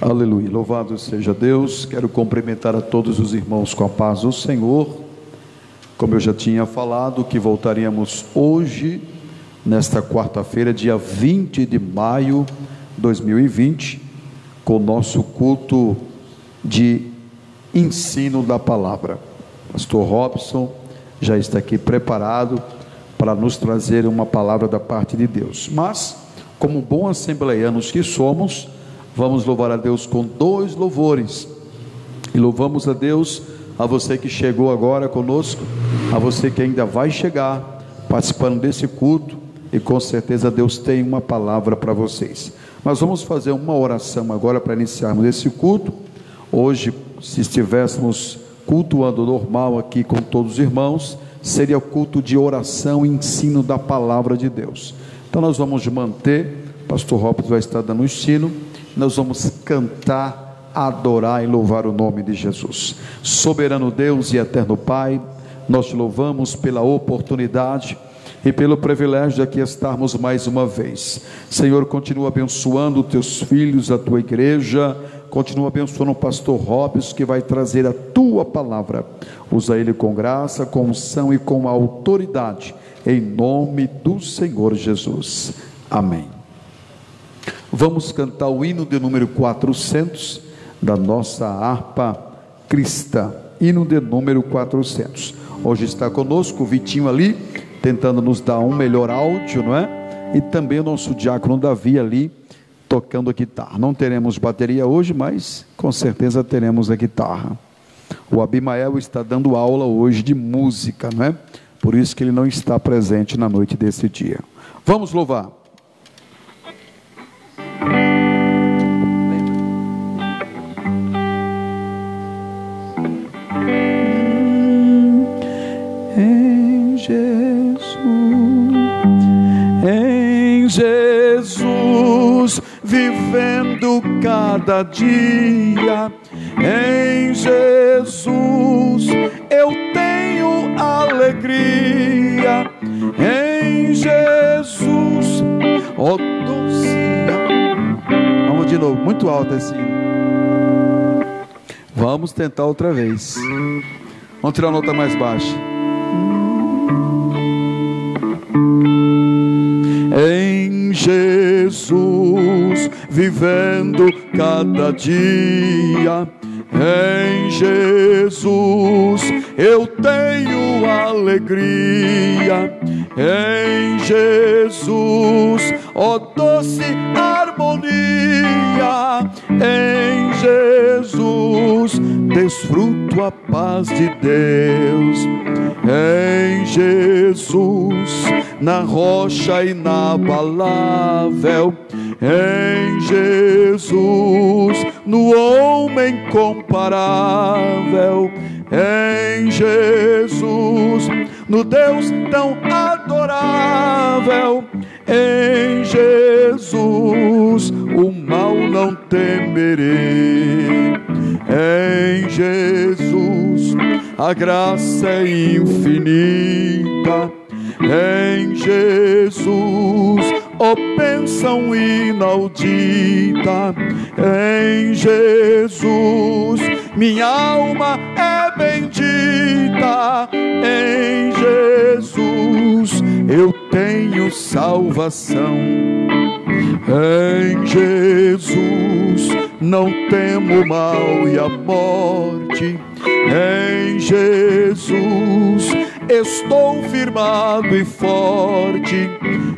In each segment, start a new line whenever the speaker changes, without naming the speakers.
Aleluia, louvado seja Deus. Quero cumprimentar a todos os irmãos com a paz do Senhor. Como eu já tinha falado, que voltaríamos hoje, nesta quarta-feira, dia 20 de maio de 2020, com o nosso culto de ensino da palavra. Pastor Robson já está aqui preparado para nos trazer uma palavra da parte de Deus. Mas, como bons assembleianos que somos, vamos louvar a Deus com 2 louvores. E louvamos a Deus, a você que chegou agora conosco, a você que ainda vai chegar, participando desse culto, e com certeza Deus tem uma palavra para vocês. Nós vamos fazer uma oração agora para iniciarmos esse culto. Hoje, se estivéssemos cultuando normal aqui com todos os irmãos, seria o culto de oração e ensino da palavra de Deus. Então nós vamos manter, pastor Robson vai estar dando o ensino, nós vamos cantar, adorar e louvar o nome de Jesus. Soberano Deus e eterno Pai, nós te louvamos pela oportunidade e pelo privilégio de aqui estarmos mais uma vez. Senhor, continua abençoando os teus filhos, a tua igreja, continua abençoando o pastor Robson, que vai trazer a tua palavra. Usa ele com graça, com unção e com autoridade, em nome do Senhor Jesus. Amém. Vamos cantar o hino de número 400 da nossa harpa cristã, hino de número 400. Hoje está conosco o Vitinho ali, tentando nos dar um melhor áudio, não é? E também o nosso diácono Davi ali, tocando a guitarra. Não teremos bateria hoje, mas com certeza teremos a guitarra. O Abimael está dando aula hoje de música, não é? Por isso que ele não está presente na noite desse dia. Vamos louvar. Em Jesus, vivendo cada dia, em Jesus eu tenho alegria, em Jesus, ó doce. Vamos de novo, muito alto assim. Vamos tentar outra vez. Vamos tirar a nota mais baixa. Em Jesus, vivendo cada dia, em Jesus eu tenho alegria, em Jesus, ó doce harmonia, em Jesus desfruto a paz de Deus, em Jesus na rocha inabalável, em Jesus no homem comparável, em Jesus no Deus tão adorável, em Jesus o mal não temerei, em Jesus a graça é infinita, em Jesus, ó bênção inaudita, em Jesus, minha alma é bendita, em Jesus, eu tenho salvação, em Jesus, não temo o mal e a morte, em Jesus, estou firmado e forte,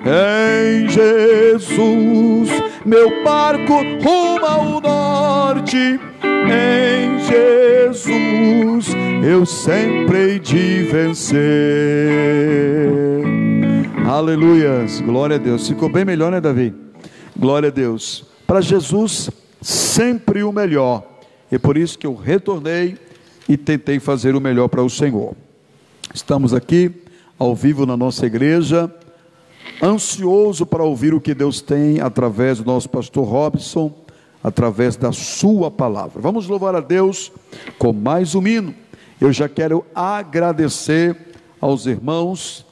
em Jesus, meu barco rumo ao norte, em Jesus, eu sempre hei de vencer. Aleluias, glória a Deus. Ficou bem melhor, né, Davi? Glória a Deus. Para Jesus, sempre o melhor, e por isso que eu retornei e tentei fazer o melhor para o Senhor. Estamos aqui ao vivo na nossa igreja, ansioso para ouvir o que Deus tem através do nosso pastor Robson, através da sua palavra. Vamos louvar a Deus com mais um hino. Eu já quero agradecer aos irmãos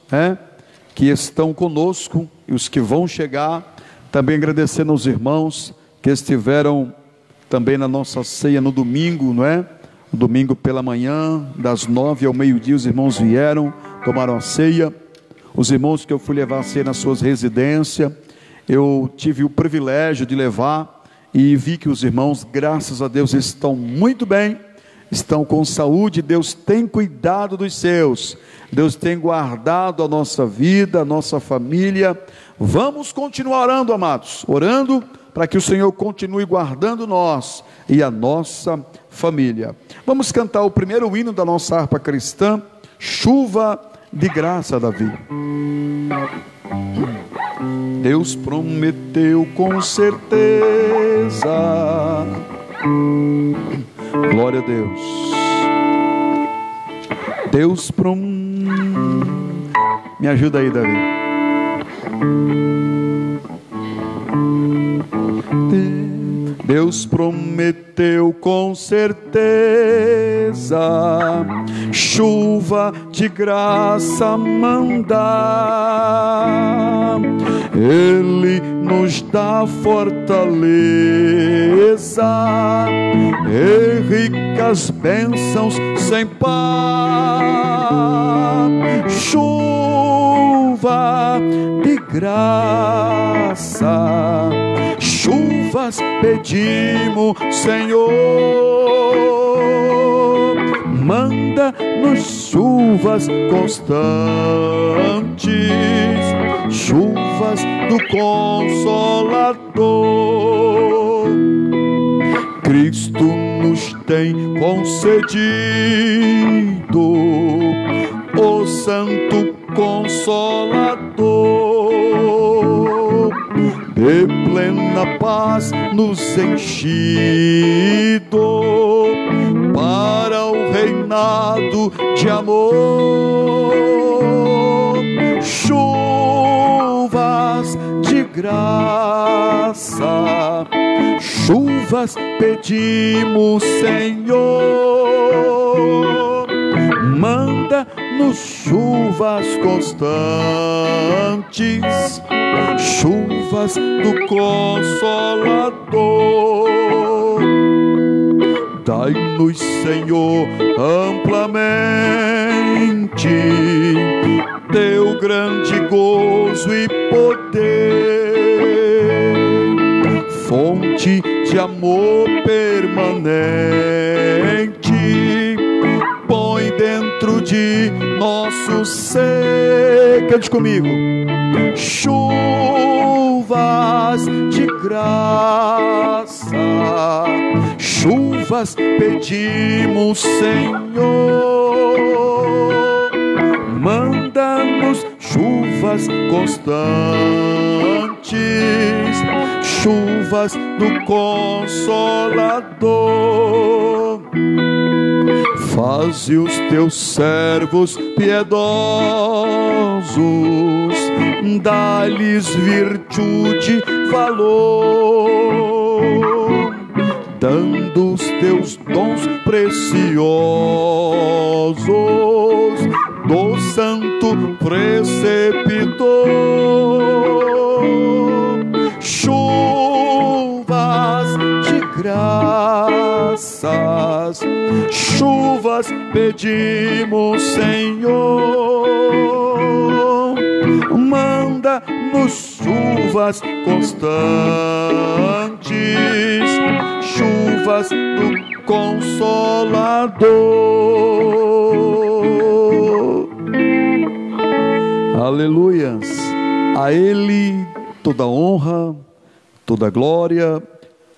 que estão conosco e os que vão chegar, também agradecendo aos irmãos que estiveram também na nossa ceia no domingo, não é? No domingo pela manhã, das 9 ao meio-dia, os irmãos vieram, tomaram a ceia. Os irmãos que eu fui levar a ceia nas suas residências, eu tive o privilégio de levar e vi que os irmãos, graças a Deus, estão muito bem, estão com saúde. Deus tem cuidado dos seus, Deus tem guardado a nossa vida, a nossa família. Vamos continuar orando, amados, orando para que o Senhor continue guardando nós e a nossa família. Vamos cantar o primeiro hino da nossa harpa cristã, Chuva de Graça, Davi. Deus prometeu com certeza, glória a Deus. Deus me ajuda aí, Davi. Deus prometeu com certeza chuva de graça mandar. Ele nos dá fortaleza e ricas bênçãos sem par. Chuva de graça, chuvas pedimos, Senhor. Manda-nos chuvas constantes, chuvas do Consolador. Cristo nos tem concedido o Santo Consolador, de plena paz nos enchido para o reinado de amor. Chuvas de graça, chuvas pedimos, Senhor. Manda-nos chuvas constantes, chuvas do Consolador. Dai-nos, Senhor, amplamente teu grande gozo e poder, fonte de amor permanente, põe dentro de nosso ser. Cante comigo. Chuvas de graça, chuvas pedimos, Senhor. Manda-nos chuvas constantes, chuvas do Consolador. Faze os teus servos piedosos, dá-lhes virtude, valor, dando os teus dons preciosos do Santo Preceptor. Chuvas de graças, chuvas pedimos, Senhor. Manda-nos chuvas constantes, chuvas do Consolador. Aleluias. A Ele toda honra, toda glória,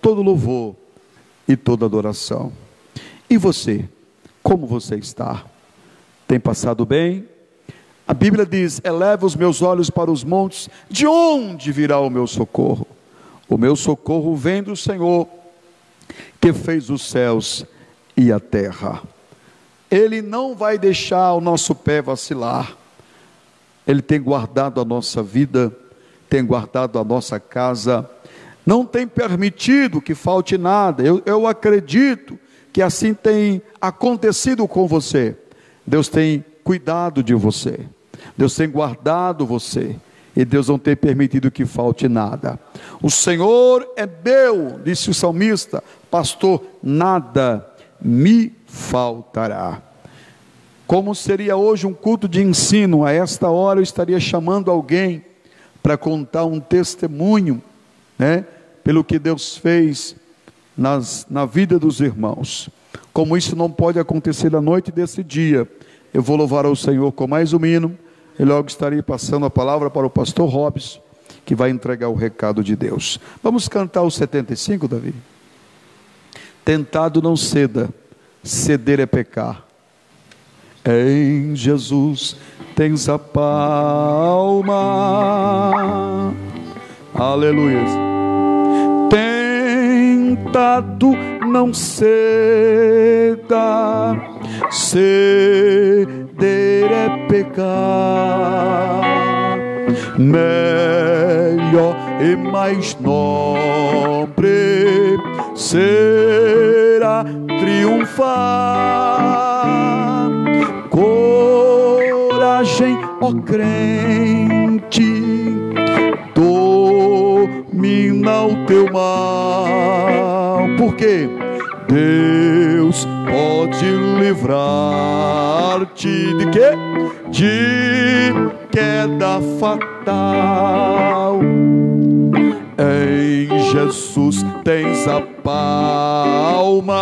todo louvor e toda adoração. E você, como você está? Tem passado bem? A Bíblia diz: eleva os meus olhos para os montes, de onde virá o meu socorro? O meu socorro vem do Senhor, que fez os céus e a terra. Ele não vai deixar o nosso pé vacilar. Ele tem guardado a nossa vida, tem guardado a nossa casa, não tem permitido que falte nada. Eu acredito que assim tem acontecido com você. Deus tem cuidado de você, Deus tem guardado você, e Deus não tem permitido que falte nada. O Senhor é meu, disse o salmista, pastor, nada me faltará. Como seria hoje um culto de ensino, a esta hora eu estaria chamando alguém para contar um testemunho, né, pelo que Deus fez na vida dos irmãos. Como isso não pode acontecer na noite desse dia, eu vou louvar ao Senhor com mais um hino, e logo estarei passando a palavra para o pastor Robson, que vai entregar o recado de Deus. Vamos cantar o 75, Davi? Tentado não ceda, ceder é pecar. Em Jesus tens a palma. Aleluia. Tentado não ceda, ceder é pecar. Melhor e mais nobre será triunfar. Coragem, ó crente, domina o teu mal, porque Deus pode livrar-te de quê? De queda fatal. Em Jesus tens a palma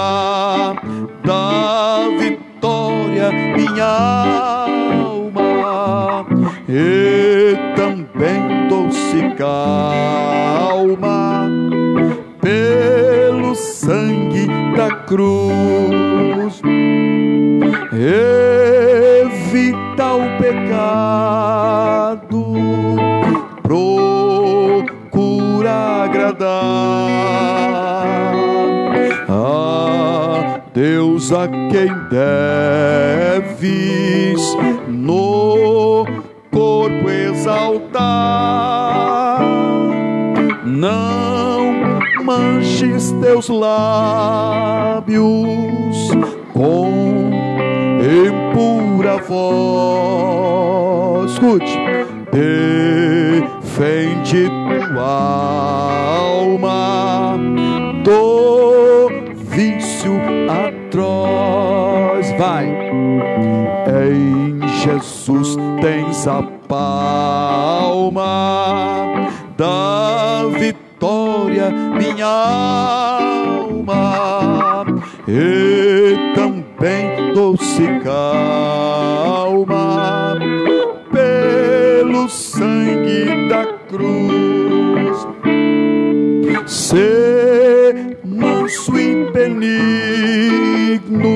da vitória, minha alma, e também doce calma pelo sangue da cruz. Evita o pecado, procura agradar a Deus, a quem deves no corpo exaltar. Não manches teus lábios com impura voz. Escute, defende tua alma do vício atroz. Vai. Em Jesus tens a palma da vitória, minha alma, e também doce calma pelo sangue da cruz. Sê manso e benigno,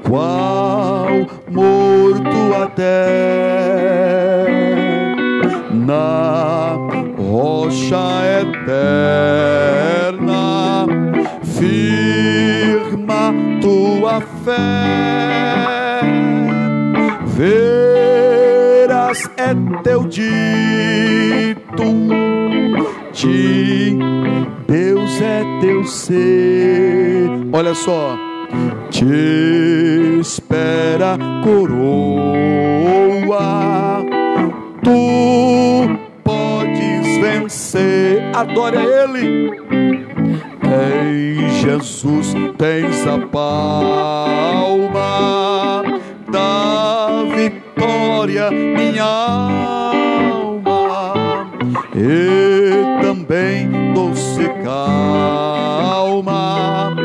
qual morto até na rocha eterna, firma tua fé. Verás é teu dito, de Deus é teu ser. Olha só, te espera coroa, tu podes vencer. Adore a Ele. Em Jesus tens a palma da vitória, minha alma, e também doce calma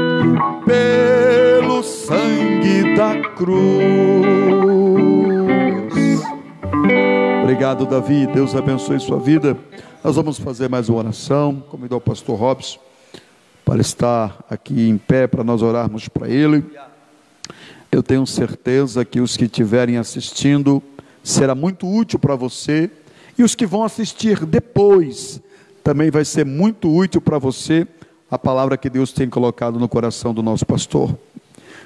pelo sangue da cruz. Obrigado, Davi. Deus abençoe sua vida. Nós vamos fazer mais uma oração. Convidar o pastor Robson para estar aqui em pé, para nós orarmos para ele. Eu tenho certeza que os que estiverem assistindo será muito útil para você, e os que vão assistir depois também vai ser muito útil para você a palavra que Deus tem colocado no coração do nosso pastor.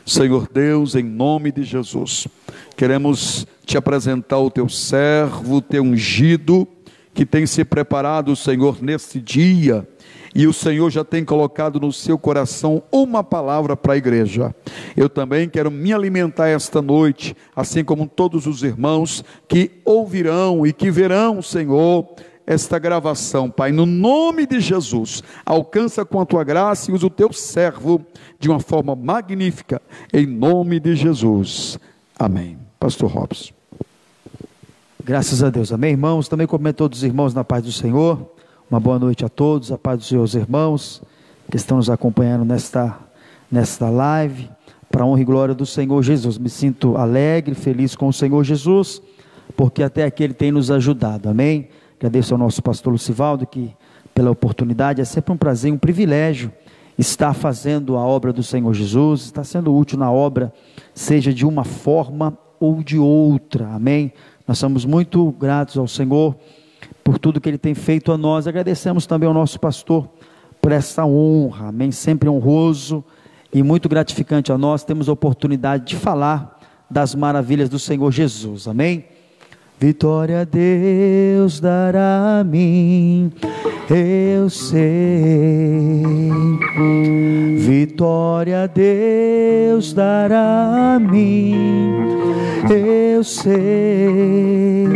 Senhor Deus, em nome de Jesus, queremos te apresentar o teu servo, o teu ungido, que tem se preparado, Senhor, nesse dia, e o Senhor já tem colocado no seu coração uma palavra para a igreja. Eu também quero me alimentar esta noite, assim como todos os irmãos que ouvirão e que verão, Senhor, esta gravação. Pai, no nome de Jesus, alcança com a tua graça e usa o teu servo de uma forma magnífica, em nome de Jesus, amém. Pastor Robson.
Graças a Deus, amém, irmãos. Também cumprimento todos os irmãos na paz do Senhor. Uma boa noite a todos, a paz dos seus irmãos que estão nos acompanhando nesta live, para a honra e glória do Senhor Jesus. Me sinto alegre, feliz com o Senhor Jesus, porque até aqui Ele tem nos ajudado, amém. Agradeço ao nosso pastor Lucivaldo, que pela oportunidade, é sempre um prazer, um privilégio estar fazendo a obra do Senhor Jesus, estar sendo útil na obra, seja de uma forma ou de outra, amém. Nós somos muito gratos ao Senhor por tudo que Ele tem feito a nós. Agradecemos também ao nosso pastor por essa honra, amém, sempre honroso e muito gratificante a nós. Temos a oportunidade de falar das maravilhas do Senhor Jesus, amém. Vitória Deus dará a mim, eu sei. Vitória Deus dará a mim, eu sei.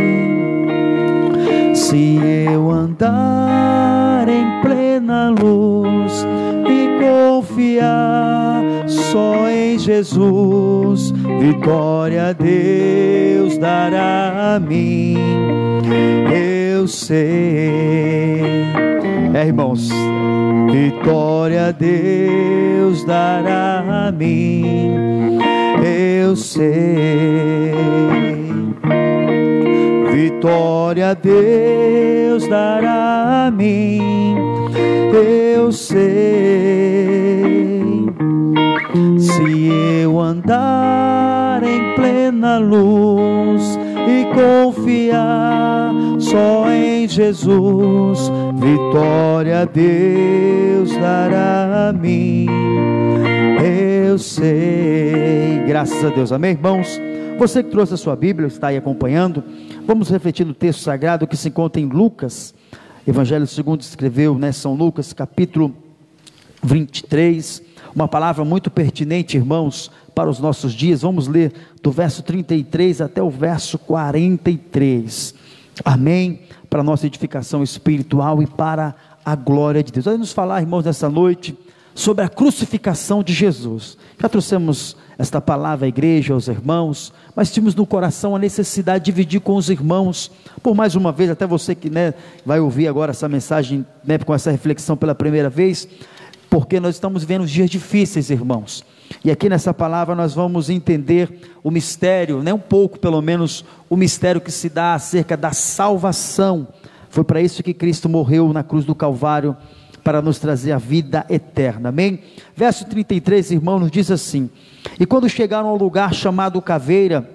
Se eu andar em plena luz e confiar só em Jesus, vitória Deus dará a mim, eu sei. Irmãos, vitória Deus dará a mim, eu sei. Vitória Deus dará a mim, eu sei. Se eu andar em plena luz e confiar só em Jesus, vitória Deus dará a mim, eu sei. Graças a Deus, amém, irmãos. Você que trouxe a sua Bíblia, está aí acompanhando, vamos refletir no texto sagrado que se encontra em Lucas, Evangelho segundo escreveu, São Lucas, capítulo 23, uma palavra muito pertinente, irmãos, para os nossos dias. Vamos ler do verso 33 até o verso 43, amém, para a nossa edificação espiritual e para a glória de Deus. Vamos nos falar, irmãos, nessa noite, sobre a crucificação de Jesus. Já trouxemos esta palavra à igreja, aos irmãos, mas tínhamos no coração a necessidade de dividir com os irmãos, por mais uma vez, até você que vai ouvir agora essa mensagem, com essa reflexão pela primeira vez, porque nós estamos vivendo dias difíceis, irmãos, e aqui nessa palavra nós vamos entender o mistério, um pouco pelo menos, o mistério que se dá acerca da salvação. Foi para isso que Cristo morreu na cruz do Calvário, para nos trazer a vida eterna, amém? Verso 33, irmão, nos diz assim: e quando chegaram ao lugar chamado Caveira,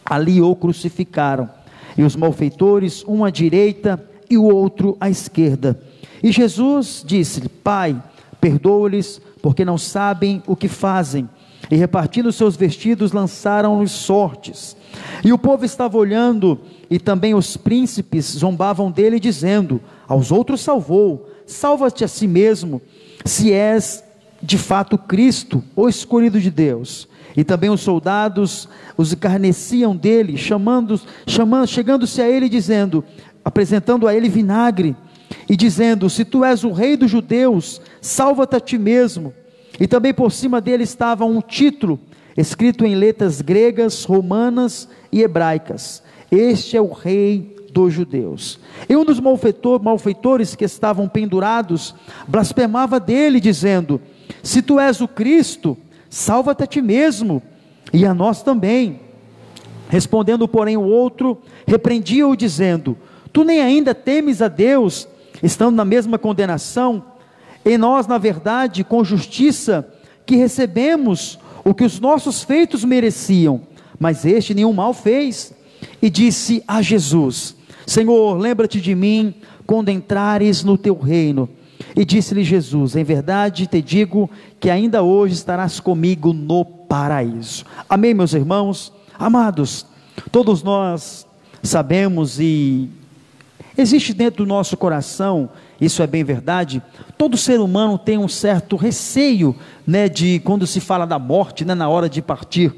ali o crucificaram, e os malfeitores, um à direita e o outro à esquerda. E Jesus disse-lhe: Pai, perdoa-lhes, porque não sabem o que fazem. E repartindo seus vestidos, lançaram-lhes sortes. E o povo estava olhando, e também os príncipes zombavam dele, dizendo: aos outros salvou, salva-te a si mesmo, se és de fato Cristo, o escolhido de Deus. E também os soldados os escarneciam dele, chegando-se a ele, dizendo, apresentando a ele vinagre, e dizendo: se tu és o rei dos judeus, salva-te a ti mesmo. E também por cima dele estava um título, escrito em letras gregas, romanas e hebraicas: este é o rei dos judeus. E um dos malfeitores que estavam pendurados, blasfemava dele, dizendo: se tu és o Cristo, salva-te a ti mesmo, e a nós também. Respondendo, porém, o outro, repreendia-o, dizendo: tu nem ainda temes a Deus, estando na mesma condenação? E nós, na verdade, com justiça, que recebemos o que os nossos feitos mereciam, mas este nenhum mal fez. E disse a Jesus: Senhor, lembra-te de mim, quando entrares no teu reino. E disse-lhe Jesus: em verdade te digo, que ainda hoje estarás comigo no paraíso. Amém, meus irmãos? Amados, todos nós sabemos e Existe dentro do nosso coração, isso é bem verdade, todo ser humano tem um certo receio, né, de quando se fala da morte, né, na hora de partir.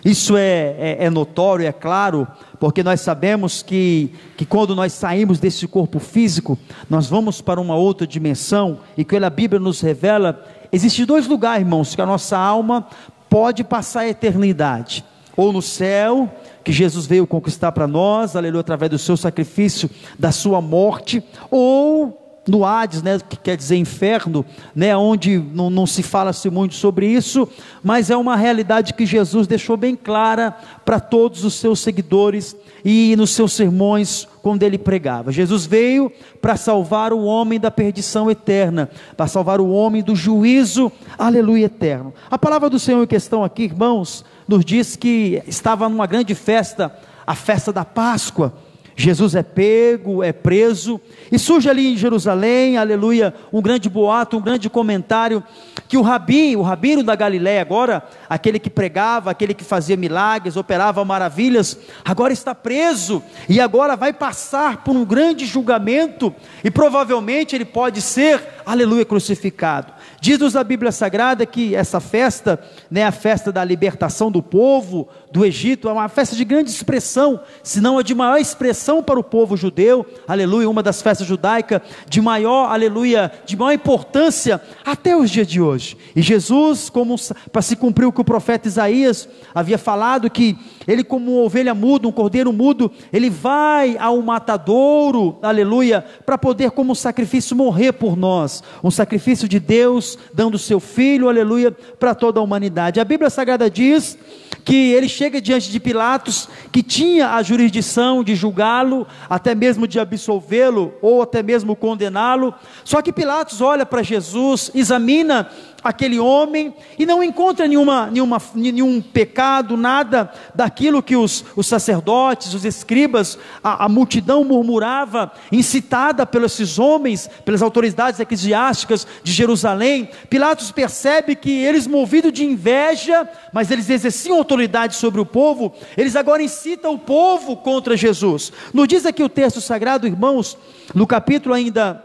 Isso é notório, é claro, porque nós sabemos que quando nós saímos desse corpo físico, nós vamos para uma outra dimensão, e que a Bíblia nos revela, existem 2 lugares, irmãos, que a nossa alma pode passar a eternidade, ou no céu, que Jesus veio conquistar para nós, aleluia, através do seu sacrifício, da sua morte, ou no Hades, né, que quer dizer inferno, né, onde não se fala-se muito sobre isso, mas é uma realidade que Jesus deixou bem clara para todos os seus seguidores, e nos seus sermões, quando ele pregava. Jesus veio para salvar o homem da perdição eterna, para salvar o homem do juízo, aleluia, eterno. A palavra do Senhor em questão aqui, irmãos, nos diz que estava numa grande festa, a festa da Páscoa. Jesus é pego, é preso, e surge ali em Jerusalém, aleluia, um grande boato, um grande comentário, que o rabino da Galiléia agora, aquele que pregava, aquele que fazia milagres, operava maravilhas, agora está preso, e agora vai passar por um grande julgamento, e provavelmente ele pode ser, aleluia, crucificado. Diz-nos a Bíblia Sagrada que essa festa, né, a festa da libertação do povo do Egito, é uma festa de grande expressão, se não a de maior expressão para o povo judeu, aleluia, uma das festas judaicas de maior, aleluia, de maior importância até os dias de hoje. E Jesus, como para se cumprir o que o profeta Isaías havia falado, que ele, como uma ovelha muda, um cordeiro mudo, ele vai ao matadouro, aleluia, para poder como sacrifício morrer por nós, um sacrifício de Deus, dando o seu Filho, aleluia, para toda a humanidade. A Bíblia Sagrada diz que ele chega diante de Pilatos, que tinha a jurisdição de julgá-lo, até mesmo de absolvê-lo, ou até mesmo condená-lo, só que Pilatos olha para Jesus, examina aquele homem, e não encontra nenhum pecado, nada daquilo que os sacerdotes, os escribas, a multidão murmurava, incitada pelos esses homens, pelas autoridades eclesiásticas de Jerusalém. Pilatos percebe que eles, movidos de inveja, mas eles exerciam autoridade sobre o povo, eles agora incitam o povo contra Jesus. Nos diz aqui o texto sagrado, irmãos, no capítulo ainda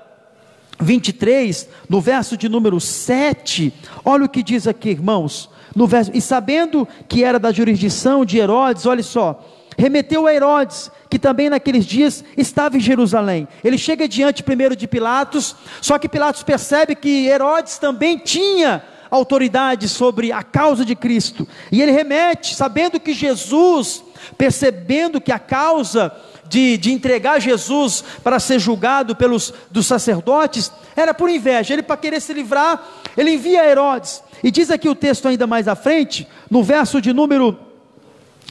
23, no verso de número 7, olha o que diz aqui, irmãos, no verso: e sabendo que era da jurisdição de Herodes, olha só, remeteu a Herodes, que também naqueles dias estava em Jerusalém. Ele chega diante primeiro de Pilatos, só que Pilatos percebe que Herodes também tinha autoridade sobre a causa de Cristo, e ele remete, sabendo que Jesus, percebendo que a causa de entregar Jesus para ser julgado dos sacerdotes, era por inveja, ele, para querer se livrar, ele envia Herodes, e diz aqui o texto ainda mais à frente, no verso de número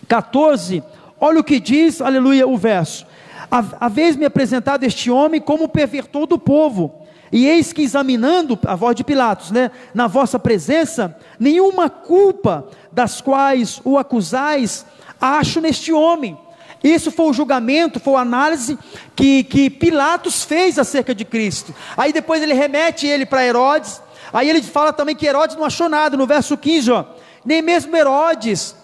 14, olha o que diz, aleluia, o verso: haveis-me apresentado este homem como pervertor do povo, e eis que examinando, a voz de Pilatos, né, na vossa presença, nenhuma culpa das quais o acusais acho neste homem. Isso foi o julgamento, foi a análise que Pilatos fez acerca de Cristo. Aí depois ele remete ele para Herodes, aí ele fala também que Herodes não achou nada, no verso 15, ó, nem mesmo Herodes,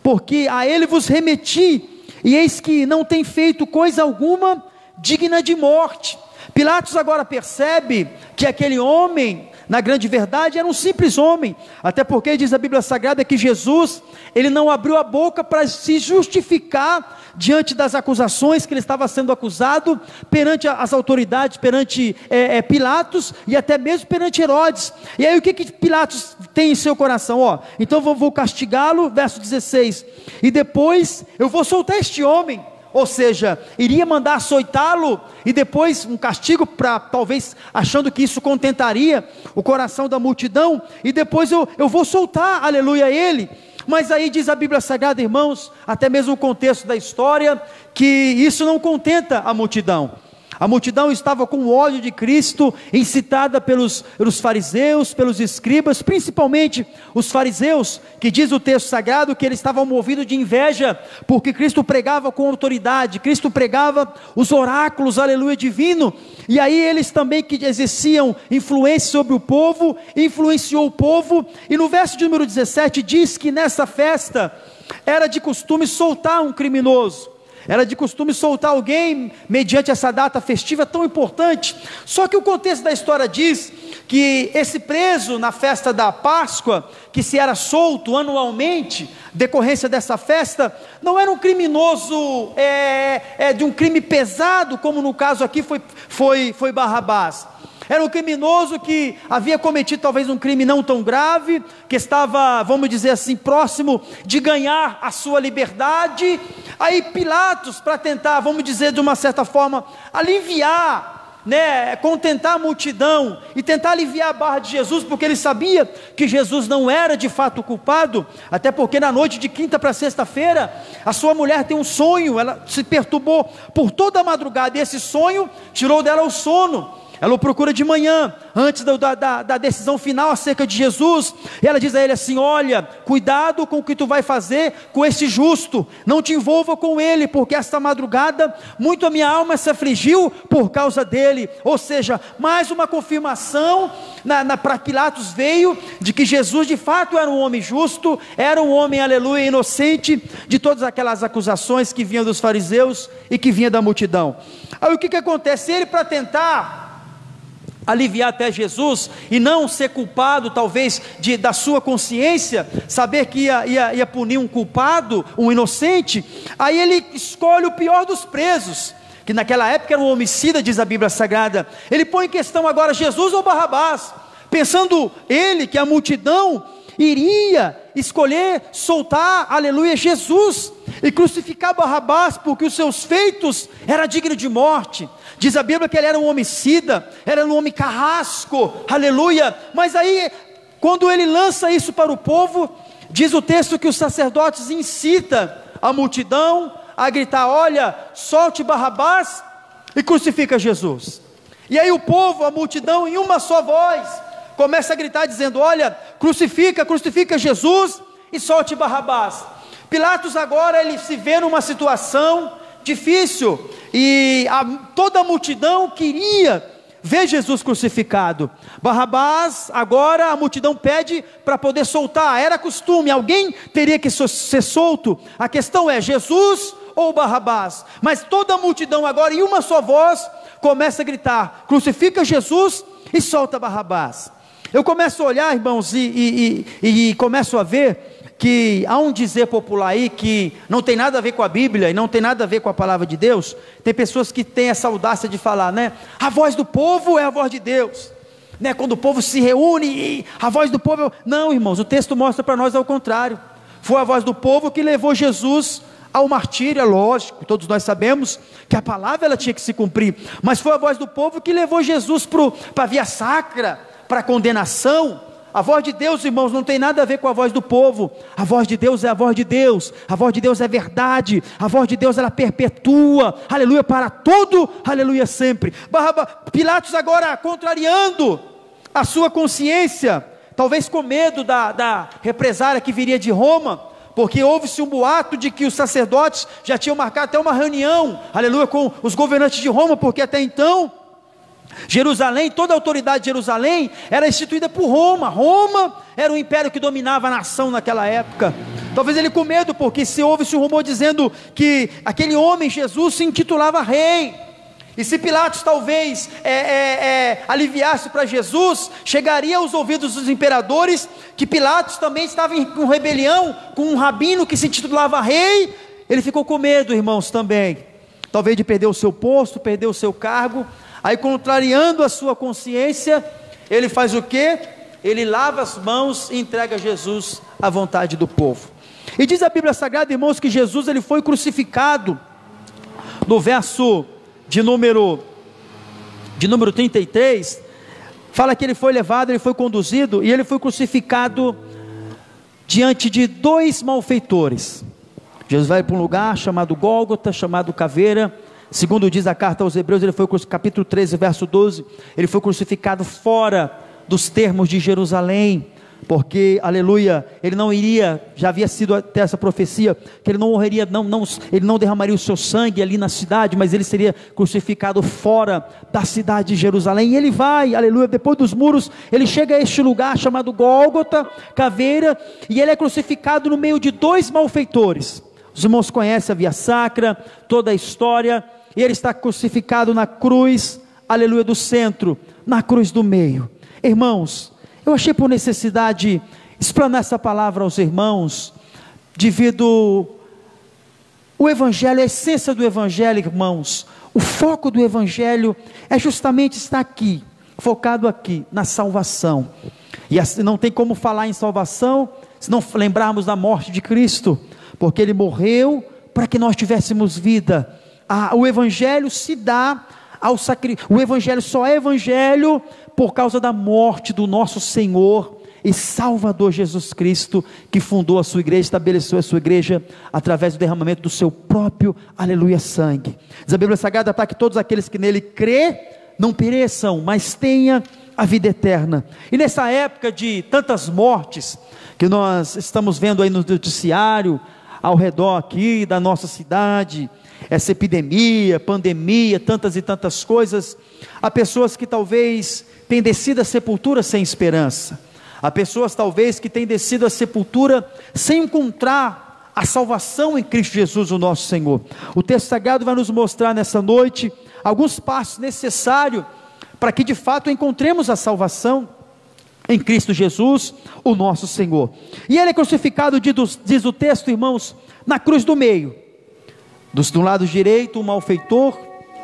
porque a ele vos remeti, e eis que não tem feito coisa alguma digna de morte. Pilatos agora percebe que aquele homem, na grande verdade, era um simples homem, até porque diz a Bíblia Sagrada que Jesus, ele não abriu a boca para se justificar diante das acusações que ele estava sendo acusado, perante as autoridades, perante Pilatos, e até mesmo perante Herodes. E aí o que Pilatos tem em seu coração? Ó, então vou castigá-lo, verso 16, e depois eu vou soltar este homem. Ou seja, iria mandar açoitá-lo, e depois um castigo, para talvez achando que isso contentaria o coração da multidão, e depois eu vou soltar, aleluia, ele. Mas aí diz a Bíblia Sagrada, irmãos, até mesmo o contexto da história, que isso não contenta a multidão. A multidão estava com ódio de Cristo, incitada pelos fariseus, pelos escribas, principalmente os fariseus, que diz o texto sagrado que eles estavam movidos de inveja, porque Cristo pregava com autoridade, Cristo pregava os oráculos, aleluia, divino, e aí eles também que exerciam influência sobre o povo, influenciou o povo, e no verso de número 17 diz que nessa festa, era de costume soltar um criminoso. Era de costume soltar alguém mediante essa data festiva tão importante. Só que o contexto da história diz que esse preso na festa da Páscoa, que se era solto anualmente, decorrência dessa festa, não era um criminoso de um crime pesado, como no caso aqui foi Barrabás. Era um criminoso que havia cometido talvez um crime não tão grave, que estava, vamos dizer assim, próximo de ganhar a sua liberdade. Aí Pilatos, para tentar, vamos dizer de uma certa forma, aliviar, contentar a multidão e tentar aliviar a barra de Jesus, porque ele sabia que Jesus não era de fato culpado, até porque na noite de quinta para sexta-feira, a sua mulher tem um sonho, ela se perturbou por toda a madrugada, e esse sonho tirou dela o sono. Ela o procura de manhã, antes da decisão final acerca de Jesus, e ela diz a ele assim: olha, cuidado com o que tu vai fazer com esse justo, não te envolva com ele, porque esta madrugada, muito a minha alma se afligiu por causa dele. Ou seja, mais uma confirmação para Pilatos veio, de que Jesus de fato era um homem justo, era um homem, aleluia, inocente, de todas aquelas acusações que vinham dos fariseus, e que vinha da multidão. Aí o que acontece? Ele, para tentar aliviar até Jesus, e não ser culpado talvez da sua consciência, saber que ia punir um culpado, um inocente, aí ele escolhe o pior dos presos, que naquela época era um homicida, diz a Bíblia Sagrada. Ele põe em questão agora Jesus ou Barrabás, pensando ele que a multidão iria escolher soltar, aleluia, Jesus, e crucificar Barrabás, porque os seus feitos eram dignos de morte. Diz a Bíblia que ele era um homicida, era um homem carrasco, aleluia. Mas aí, quando ele lança isso para o povo, diz o texto que os sacerdotes incitam a multidão a gritar: olha, solte Barrabás e crucifica Jesus. E aí o povo, a multidão, em uma só voz, começa a gritar dizendo: olha, crucifica Jesus e solte Barrabás. Pilatos agora, ele se vê numa situação difícil, e toda a multidão queria ver Jesus crucificado. Barrabás, agora a multidão pede para poder soltar, era costume, alguém teria que ser solto. A questão é Jesus ou Barrabás? Mas toda a multidão agora, em uma só voz, começa a gritar: crucifica Jesus e solta Barrabás. Eu começo a olhar, irmãos, e começo a ver que há um dizer popular aí que não tem nada a ver com a Bíblia e não tem nada a ver com a palavra de Deus. Tem pessoas que têm essa audácia de falar, a voz do povo é a voz de Deus, quando o povo se reúne, a voz do povo não, irmãos, o texto mostra para nós ao contrário. Foi a voz do povo que levou Jesus ao martírio. É lógico, todos nós sabemos que a palavra ela tinha que se cumprir, mas foi a voz do povo que levou Jesus para a via sacra, para a condenação. A voz de Deus, irmãos, não tem nada a ver com a voz do povo. A voz de Deus é a voz de Deus. A voz de Deus é verdade. A voz de Deus ela perpetua, aleluia, para todo, aleluia, sempre. Pilatos agora contrariando a sua consciência, talvez com medo da represália que viria de Roma, porque houve-se um boato de que os sacerdotes já tinham marcado até uma reunião, aleluia, com os governantes de Roma, porque até então Jerusalém, toda a autoridade de Jerusalém era instituída por Roma. Roma era o império que dominava a nação naquela época. Talvez ele com medo, porque se houve-se um rumor dizendo que aquele homem Jesus se intitulava rei, e se Pilatos talvez aliviasse para Jesus, chegaria aos ouvidos dos imperadores que Pilatos também estava em rebelião com um rabino que se intitulava rei. Ele ficou com medo, irmãos, também, talvez de perder o seu posto, perder o seu cargo. Aí, contrariando a sua consciência, ele faz o quê? Ele lava as mãos e entrega Jesus à vontade do povo. E diz a Bíblia Sagrada, irmãos, que Jesus ele foi crucificado. No verso de número 33, fala que ele foi levado, ele foi conduzido, e ele foi crucificado diante de dois malfeitores. Jesus vai para um lugar chamado Gólgota, chamado Caveira. Segundo diz a carta aos Hebreus, ele foi, capítulo 13, verso 12, ele foi crucificado fora dos termos de Jerusalém, porque, aleluia, ele não iria, já havia sido até essa profecia, que ele não morreria, ele não derramaria o seu sangue ali na cidade, mas ele seria crucificado fora da cidade de Jerusalém. E ele vai, aleluia, depois dos muros, ele chega a este lugar chamado Gólgota, Caveira, e ele é crucificado no meio de dois malfeitores. Os irmãos conhecem a via sacra, toda a história, e ele está crucificado na cruz, aleluia, do centro, na cruz do meio. Irmãos, eu achei por necessidade explanar essa palavra aos irmãos, devido o Evangelho, a essência do Evangelho, irmãos, o foco do Evangelho é justamente estar aqui, focado aqui, na salvação. E assim, não tem como falar em salvação, se não lembrarmos da morte de Cristo, porque Ele morreu para que nós tivéssemos vida. O Evangelho se dá ao sacrifício, o Evangelho só é Evangelho por causa da morte do nosso Senhor e Salvador Jesus Cristo, que fundou a sua igreja, estabeleceu a sua igreja, através do derramamento do seu próprio, aleluia, sangue. Diz a Bíblia Sagrada, para que todos aqueles que nele crê, não pereçam, mas tenha a vida eterna. E nessa época de tantas mortes, que nós estamos vendo aí no noticiário, ao redor aqui da nossa cidade, essa epidemia, pandemia, tantas e tantas coisas, há pessoas que talvez tenham descido à sepultura sem esperança, há pessoas talvez que têm descido à sepultura sem encontrar a salvação em Cristo Jesus, o nosso Senhor. O texto sagrado vai nos mostrar nessa noite alguns passos necessários para que de fato encontremos a salvação em Cristo Jesus, o nosso Senhor. E Ele é crucificado, diz o texto, irmãos, na cruz do meio. Do lado direito um malfeitor,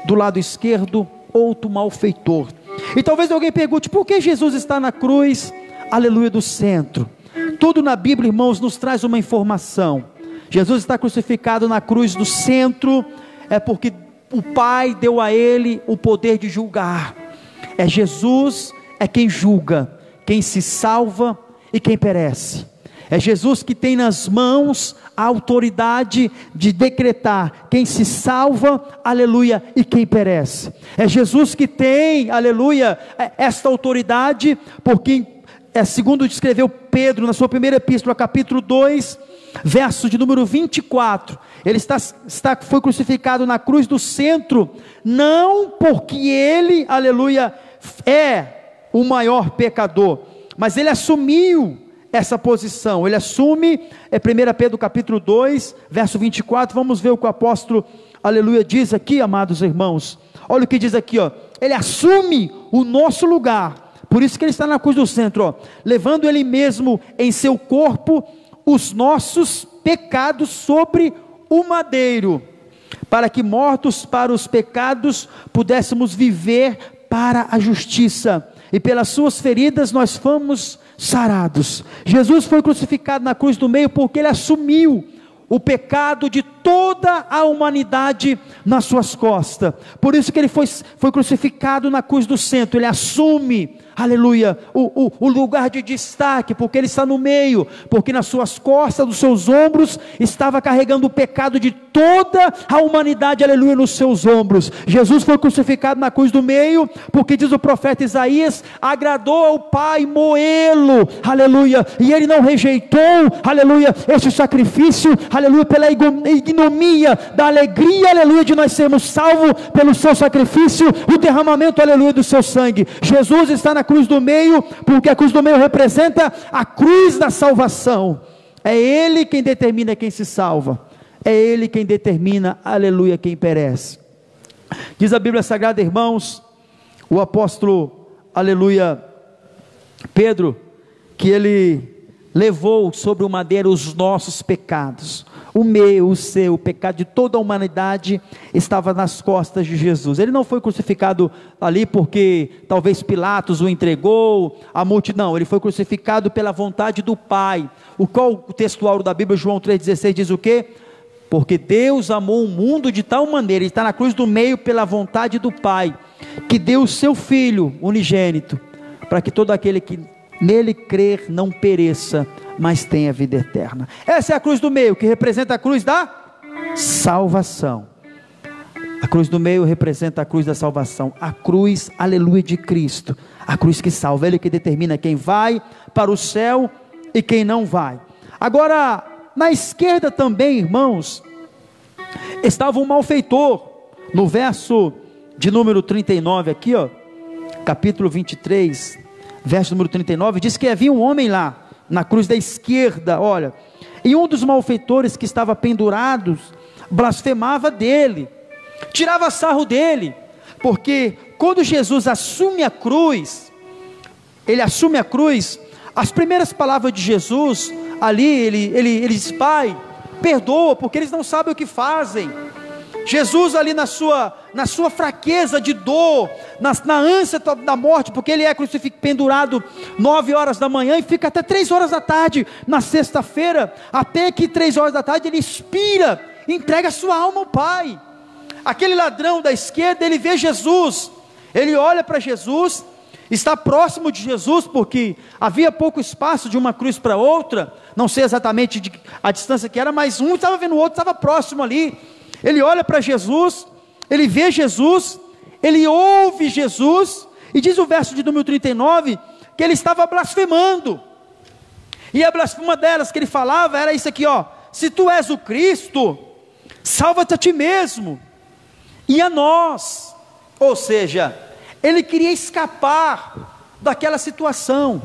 do lado esquerdo outro malfeitor. E talvez alguém pergunte, por que Jesus está na cruz, aleluia, do centro? Tudo na Bíblia, irmãos, nos traz uma informação. Jesus está crucificado na cruz do centro, é porque o Pai deu a Ele o poder de julgar. É Jesus, é quem julga, quem se salva e quem perece. É Jesus que tem nas mãos a autoridade de decretar quem se salva, aleluia, e quem perece. É Jesus que tem, aleluia, esta autoridade, porque segundo escreveu Pedro na sua primeira epístola, capítulo 2, verso de número 24, ele foi crucificado na cruz do centro, não porque ele, aleluia, é o maior pecador, mas ele assumiu essa posição, ele assume, 1 Pedro capítulo 2, verso 24, vamos ver o que o apóstolo, aleluia, diz aqui, amados irmãos. Olha o que diz aqui, ó. Ele assume o nosso lugar, por isso que ele está na cruz do centro, ó, levando ele mesmo em seu corpo os nossos pecados sobre o madeiro, para que mortos para os pecados pudéssemos viver para a justiça, e pelas suas feridas nós fomos sarados. Jesus foi crucificado na cruz do meio porque ele assumiu o pecado de toda a humanidade nas suas costas. Por isso que ele foi crucificado na cruz do centro. Ele assume, aleluia, o lugar de destaque, porque ele está no meio, porque nas suas costas, nos seus ombros, estava carregando o pecado de toda a humanidade, aleluia, nos seus ombros. Jesus foi crucificado na cruz do meio, porque diz o profeta Isaías, agradou ao Pai moê-lo, aleluia, e ele não rejeitou, aleluia, esse sacrifício, aleluia, pela ignomia da alegria, aleluia, de nós sermos salvos pelo seu sacrifício, o derramamento, aleluia, do seu sangue. Jesus está na cruz do meio, porque a cruz do meio representa a cruz da salvação. É Ele quem determina quem se salva, é Ele quem determina, aleluia, quem perece. Diz a Bíblia Sagrada, irmãos, o apóstolo, aleluia, Pedro, que ele levou sobre o madeiro os nossos pecados, o meu, o seu, o pecado de toda a humanidade estava nas costas de Jesus. Ele não foi crucificado ali porque talvez Pilatos o entregou, a multidão, ele foi crucificado pela vontade do Pai. O textual da Bíblia, João 3,16 diz o quê? Porque Deus amou o mundo de tal maneira, ele está na cruz do meio pela vontade do Pai, que deu o seu Filho unigênito, para que todo aquele que nele crer não pereça, mas tenha vida eterna. Essa é a cruz do meio, que representa a cruz da salvação. A cruz do meio representa a cruz da salvação, a cruz, aleluia, de Cristo, a cruz que salva, Ele que determina quem vai para o céu e quem não vai. Agora, na esquerda também, irmãos, estava um malfeitor, no verso de número 39 aqui, ó, capítulo 23, verso número 39, diz que havia um homem lá, na cruz da esquerda, olha, E um dos malfeitores que estava pendurado blasfemava dele, tirava sarro dele, porque quando Jesus assume a cruz, as primeiras palavras de Jesus ali, ele diz: Pai, perdoa, porque eles não sabem o que fazem. Jesus ali na sua fraqueza de dor, na ânsia da morte, porque ele é crucificado, pendurado 9 horas da manhã e fica até 3 horas da tarde, na sexta-feira, até que 3 horas da tarde ele expira, entrega a sua alma ao Pai. Aquele ladrão da esquerda, ele vê Jesus, ele olha para Jesus, está próximo de Jesus, porque havia pouco espaço de uma cruz para outra, não sei exatamente a distância que era, mas um estava vendo o outro, estava próximo ali. Ele olha para Jesus, ele vê Jesus, ele ouve Jesus, e diz o verso de número 39, que ele estava blasfemando, e a blasfema delas que ele falava, era isso aqui, ó: se tu és o Cristo, salva-te a ti mesmo, e a nós. Ou seja, ele queria escapar daquela situação.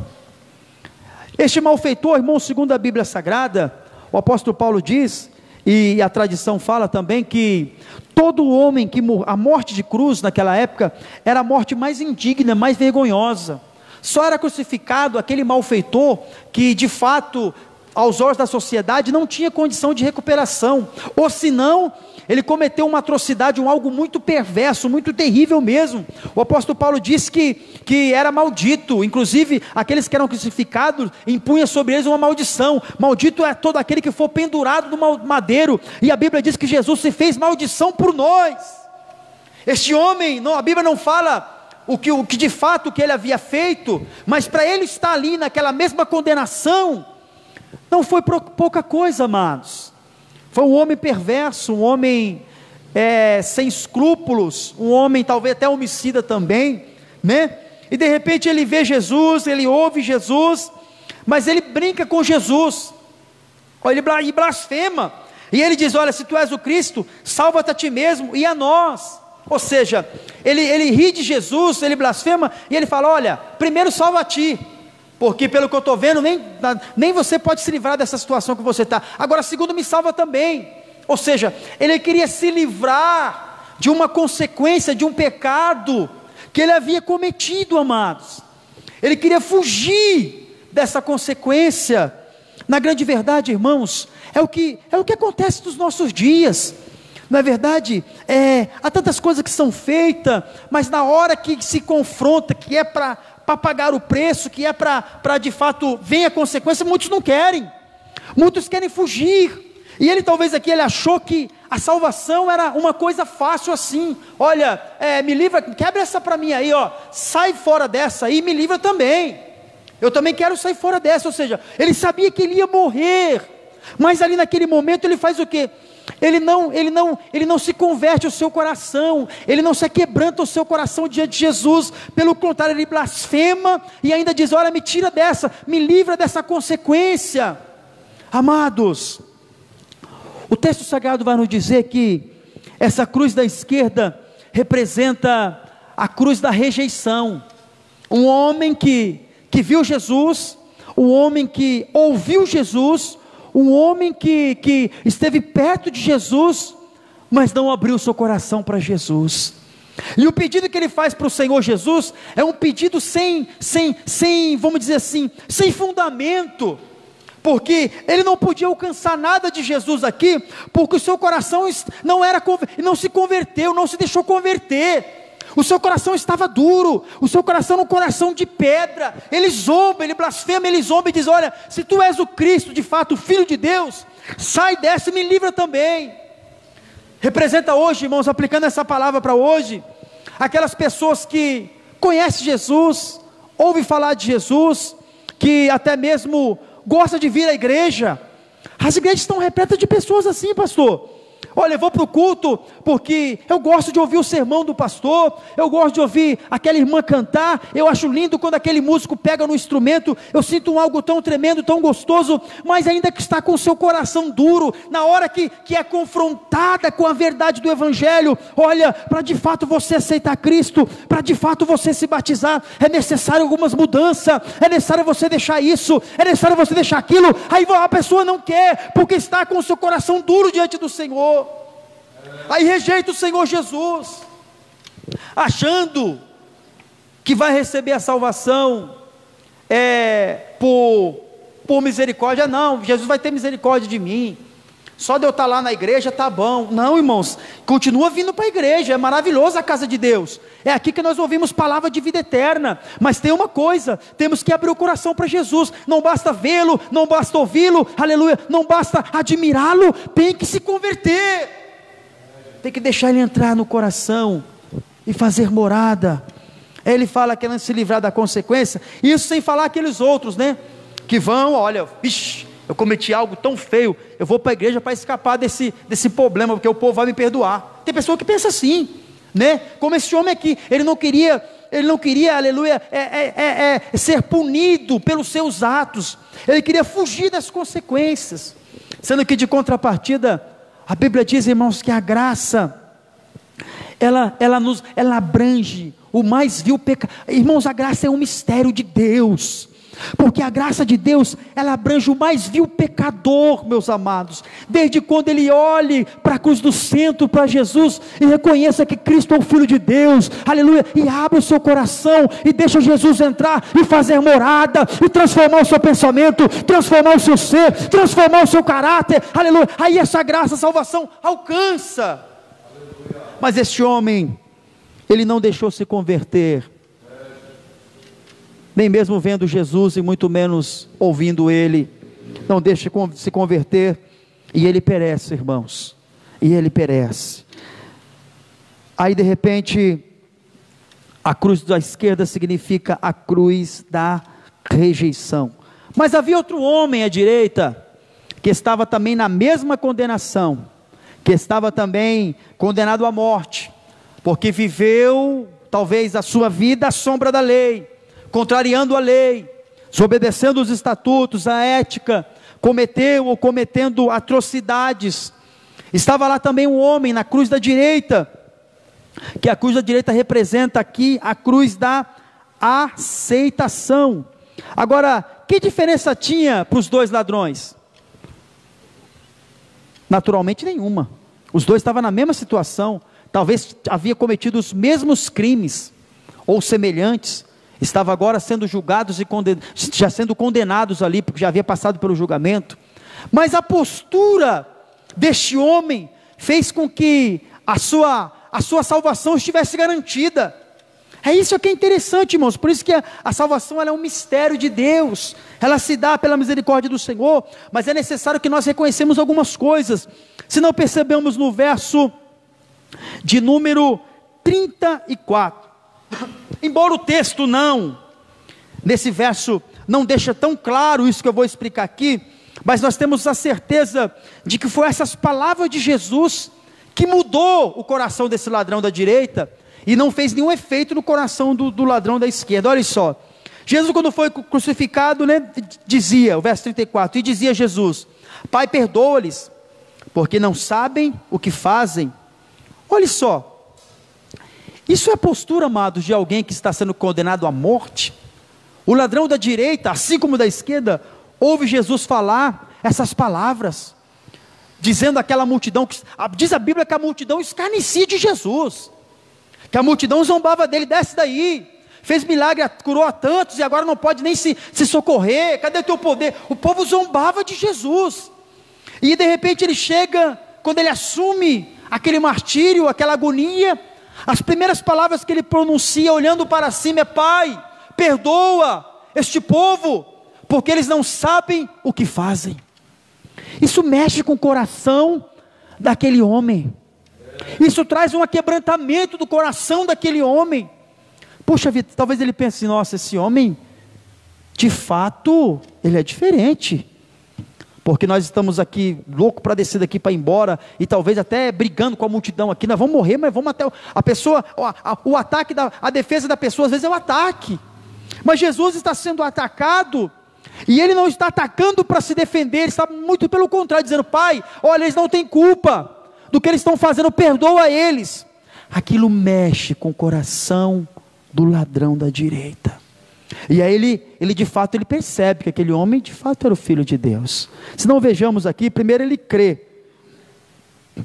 Este malfeitor, irmão, segundo a Bíblia Sagrada, o apóstolo Paulo diz, e a tradição fala também, que todo homem que a morte de cruz naquela época era a morte mais indigna, mais vergonhosa. Só era crucificado aquele malfeitor que de fato, aos olhos da sociedade, não tinha condição de recuperação, ou senão ele cometeu uma atrocidade, algo muito perverso, muito terrível mesmo. O apóstolo Paulo disse que era maldito, inclusive aqueles que eram crucificados, impunha sobre eles uma maldição: maldito é todo aquele que for pendurado no madeiro. E a Bíblia diz que Jesus se fez maldição por nós. Este homem, a Bíblia não fala o que de fato que ele havia feito, mas para ele estar ali naquela mesma condenação, não foi pouca coisa, amados. Foi um homem perverso, um homem sem escrúpulos, um homem talvez até homicida também, né? E de repente ele vê Jesus, ele ouve Jesus, mas ele brinca com Jesus, ele blasfema, e ele diz: olha, se tu és o Cristo, salva-te a ti mesmo e a nós. Ou seja, ele ri de Jesus, ele blasfema, e ele fala: olha, primeiro salva a ti, porque pelo que eu estou vendo, nem você pode se livrar dessa situação que você está. Agora, segundo, me salva também. Ou seja, ele queria se livrar de uma consequência, de um pecado que ele havia cometido, amados. Ele queria fugir dessa consequência. Na grande verdade, irmãos, é o que acontece nos nossos dias. Na verdade, há tantas coisas que são feitas, mas na hora que se confronta, que é para pagar o preço, que é para de fato vem a consequência, muitos não querem, muitos querem fugir. E ele talvez aqui ele achou que a salvação era uma coisa fácil assim: olha, me livra, quebra essa para mim aí, ó, sai fora dessa aí, me livra também, eu também quero sair fora dessa. Ou seja, ele sabia que ele ia morrer, mas ali naquele momento ele faz o quê? Ele não se converte o seu coração, ele não se quebranta o seu coração diante de Jesus, pelo contrário, ele blasfema e ainda diz: olha, me tira dessa, me livra dessa consequência. Amados, o texto sagrado vai nos dizer que essa cruz da esquerda representa a cruz da rejeição. Um homem que viu Jesus, um homem que ouviu Jesus, um homem que esteve perto de Jesus, mas não abriu seu coração para Jesus. E o pedido que ele faz para o Senhor Jesus é um pedido sem, vamos dizer assim, sem fundamento, porque ele não podia alcançar nada de Jesus aqui, porque o seu coração não se converteu, não se deixou converter. O seu coração estava duro, o seu coração era um coração de pedra. Ele zomba, ele blasfema, ele zomba e diz: olha, se tu és o Cristo, de fato, o Filho de Deus, sai dessa e me livra também. Representa hoje, irmãos, aplicando essa palavra para hoje, aquelas pessoas que conhecem Jesus, ouvem falar de Jesus, que até mesmo gostam de vir à igreja. As igrejas estão repletas de pessoas assim, pastor. Olha, eu vou para o culto porque eu gosto de ouvir o sermão do pastor, eu gosto de ouvir aquela irmã cantar, eu acho lindo quando aquele músico pega no instrumento, eu sinto algo tão tremendo, tão gostoso, mas ainda que está com o seu coração duro, na hora que é confrontada com a verdade do evangelho, olha, para de fato você aceitar Cristo, para de fato você se batizar, é necessário algumas mudanças, é necessário você deixar isso, é necessário você deixar aquilo, aí a pessoa não quer, porque está com o seu coração duro diante do Senhor, aí rejeita o Senhor Jesus, achando que vai receber a salvação, por misericórdia. Não, Jesus vai ter misericórdia de mim, só de eu estar lá na igreja tá bom. Não, irmãos, continua vindo para a igreja, é maravilhoso a casa de Deus, é aqui que nós ouvimos palavra de vida eterna, mas tem uma coisa, temos que abrir o coração para Jesus, não basta vê-lo, não basta ouvi-lo, aleluia, não basta admirá-lo, tem que se converter, tem que deixar ele entrar no coração, e fazer morada. Ele fala que querendo se livrar da consequência, isso sem falar aqueles outros, né, que vão, olha, vixe, eu cometi algo tão feio, eu vou para a igreja para escapar desse problema, porque o povo vai me perdoar. Tem pessoa que pensa assim, né? Como esse homem aqui, ele não queria, aleluia, ser punido pelos seus atos, ele queria fugir das consequências, sendo que de contrapartida, a Bíblia diz, irmãos, que a graça, ela abrange o mais vil pecado. Irmãos, a graça é um mistério de Deus, porque a graça de Deus, ela abrange o mais vil pecador, meus amados, desde quando ele olhe para a cruz do centro, para Jesus, e reconheça que Cristo é o Filho de Deus, aleluia, e abre o seu coração, e deixa Jesus entrar, e fazer morada, e transformar o seu pensamento, transformar o seu ser, transformar o seu caráter, aleluia, aí essa graça, a salvação alcança. Aleluia. Mas este homem, ele não deixou se converter, nem mesmo vendo Jesus, e muito menos ouvindo ele, não deixa se converter, e ele perece, irmãos, e ele perece. Aí de repente, a cruz da esquerda significa a cruz da rejeição, mas havia outro homem à direita, que estava também na mesma condenação, que estava também condenado à morte, porque viveu, talvez a sua vida à sombra da lei, contrariando a lei, desobedecendo os estatutos, a ética, cometendo atrocidades. Estava lá também um homem na cruz da direita, que a cruz da direita representa aqui a cruz da aceitação. Agora, que diferença tinha para os dois ladrões? Naturalmente nenhuma, os dois estavam na mesma situação, talvez havia cometido os mesmos crimes, ou semelhantes, estava agora sendo julgados e já sendo condenados ali, porque já havia passado pelo julgamento, mas a postura deste homem, fez com que a sua salvação estivesse garantida. É isso que é interessante, irmãos, por isso que a salvação ela é um mistério de Deus, ela se dá pela misericórdia do Senhor, mas é necessário que nós reconhecemos algumas coisas, se não percebemos no verso de número 34, embora o texto nesse verso não deixa tão claro isso que eu vou explicar aqui, mas nós temos a certeza de que foi essas palavras de Jesus que mudou o coração desse ladrão da direita, e não fez nenhum efeito no coração do ladrão da esquerda. Olha só, Jesus quando foi crucificado, né, dizia, o verso 34, e dizia Jesus, Pai, perdoa-lhes, porque não sabem o que fazem. Olha só, isso é a postura, amados, de alguém que está sendo condenado à morte. O ladrão da direita, assim como da esquerda, ouve Jesus falar essas palavras, dizendo àquela multidão, diz a Bíblia que a multidão escarnecia de Jesus, que a multidão zombava dele, desce daí, fez milagre, curou a tantos, e agora não pode nem se socorrer, cadê o teu poder? O povo zombava de Jesus, e de repente ele chega, quando ele assume aquele martírio, aquela agonia, as primeiras palavras que ele pronuncia, olhando para cima, é: Pai, perdoa este povo, porque eles não sabem o que fazem. Isso mexe com o coração daquele homem, isso traz um aquebrantamento do coração daquele homem. Puxa vida, talvez ele pense, nossa, esse homem, de fato, ele é diferente, porque nós estamos aqui louco para descer daqui para ir embora, e talvez até brigando com a multidão aqui, nós vamos morrer, mas vamos até a pessoa, o ataque, a defesa da pessoa às vezes é o ataque, mas Jesus está sendo atacado, e Ele não está atacando para se defender, Ele está muito pelo contrário, dizendo: Pai, olha, eles não têm culpa do que eles estão fazendo, perdoa eles. Aquilo mexe com o coração do ladrão da direita, e aí ele de fato, ele percebe que aquele homem de fato era o Filho de Deus. Se não vejamos aqui, primeiro ele crê,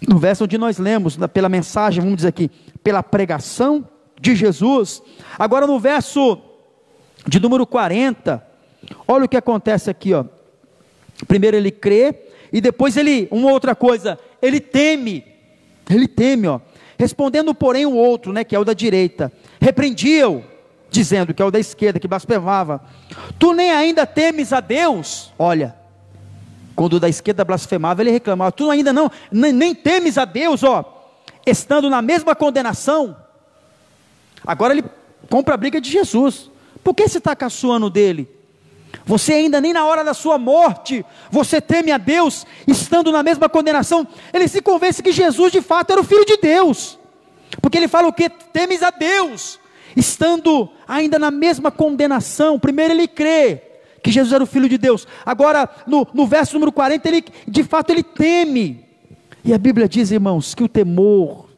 no verso onde nós lemos, pela mensagem, vamos dizer aqui, pela pregação de Jesus. Agora no verso de número 40, olha o que acontece aqui, ó. Primeiro ele crê, e depois uma outra coisa, ele teme, ó. Respondendo porém o outro, que é o da direita, repreendia-o, dizendo, que é o da esquerda, que blasfemava: tu nem ainda temes a Deus? Olha, quando o da esquerda blasfemava, ele reclamava: tu ainda não, nem temes a Deus, estando na mesma condenação. Agora ele compra a briga de Jesus. Por que você está caçoando dele? Você ainda nem na hora da sua morte, você teme a Deus, estando na mesma condenação. Ele se convence que Jesus de fato era o Filho de Deus, porque ele fala o que? Temes a Deus, estando ainda na mesma condenação. Primeiro ele crê que Jesus era o Filho de Deus. Agora no verso número 40, de fato ele teme. E a Bíblia diz, irmãos, que o temor